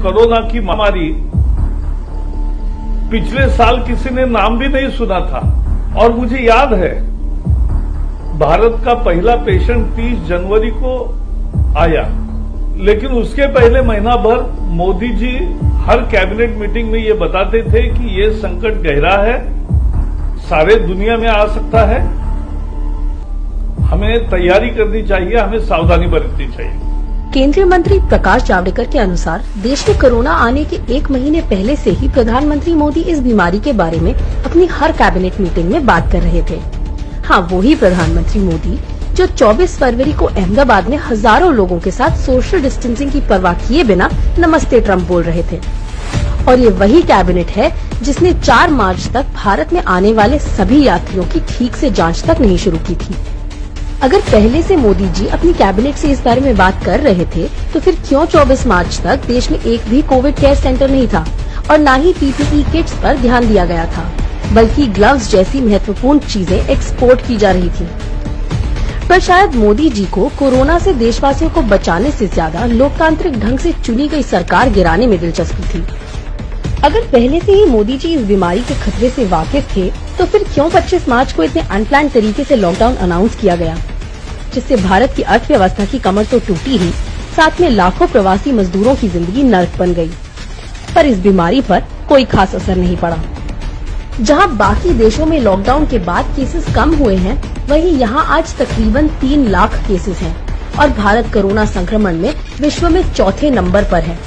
Corona की महामारी पिछले साल किसी ने नाम भी नहीं सुना था। और मुझे याद है भारत का पहला पेशेंट 30 जनवरी को आया, लेकिन उसके पहले महीना भर मोदी जी हर कैबिनेट मीटिंग में ये बताते थे कि ये संकट गहरा है, सारे दुनिया में आ सकता है, हमें तैयारी करनी चाहिए, हमें सावधानी बरतनी चाहिए। केंद्रीय मंत्री प्रकाश जावड़ेकर के अनुसार देश में कोरोना आने के 1 महीने पहले से ही प्रधानमंत्री मोदी इस बीमारी के बारे में अपनी हर कैबिनेट मीटिंग में बात कर रहे थे। हाँ, वही प्रधानमंत्री मोदी जो 24 फरवरी को अहमदाबाद में हजारों लोगों के साथ सोशल डिस्टेंसिंग की परवाह किए बिना नमस्ते ट्रम्प बोल रहे थे। और ये वही कैबिनेट है जिसने 4 मार्च तक भारत में आने वाले सभी यात्रियों की ठीक से जांच तक नहीं शुरू की थी। अगर पहले से मोदी जी अपनी कैबिनेट से इस बारे में बात कर रहे थे, तो फिर क्यों 24 मार्च तक देश में एक भी कोविड केयर सेंटर नहीं था और न ही पीपीई किट्स पर ध्यान दिया गया था, बल्कि ग्लव्स जैसी महत्वपूर्ण चीजें एक्सपोर्ट की जा रही थी। पर शायद मोदी जी को कोरोना से देशवासियों को बचाने से ज्यादा लोकतांत्रिक ढंग से चुनी गई सरकार गिराने में दिलचस्पी थी। अगर पहले से ही मोदी जी इस बीमारी के खतरे से वाकिफ थे, तो फिर क्यों 25 मार्च को इतने अनप्लान्ड तरीके से लॉकडाउन अनाउंस किया गया, जिससे भारत की अर्थव्यवस्था की कमर तो टूटी ही, साथ में लाखों प्रवासी मजदूरों की जिंदगी नर्क बन गई। पर इस बीमारी पर कोई खास असर नहीं पड़ा। जहां बाकी देशों में लॉकडाउन के बाद केसेस कम हुए हैं, वहीं यहां आज तकरीबन 3 लाख केसेस हैं और भारत कोरोना संक्रमण में विश्व में 4थे नंबर पर है।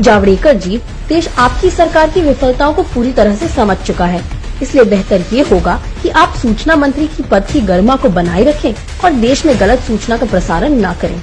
जावड़ेकर जी, देश आपकी सरकार की विफलताओं को पूरी तरह से समझ चुका है, इसलिए बेहतर ये होगा कि आप सूचना मंत्री की पद की गरिमा को बनाए रखें और देश में गलत सूचना का प्रसारण न करें।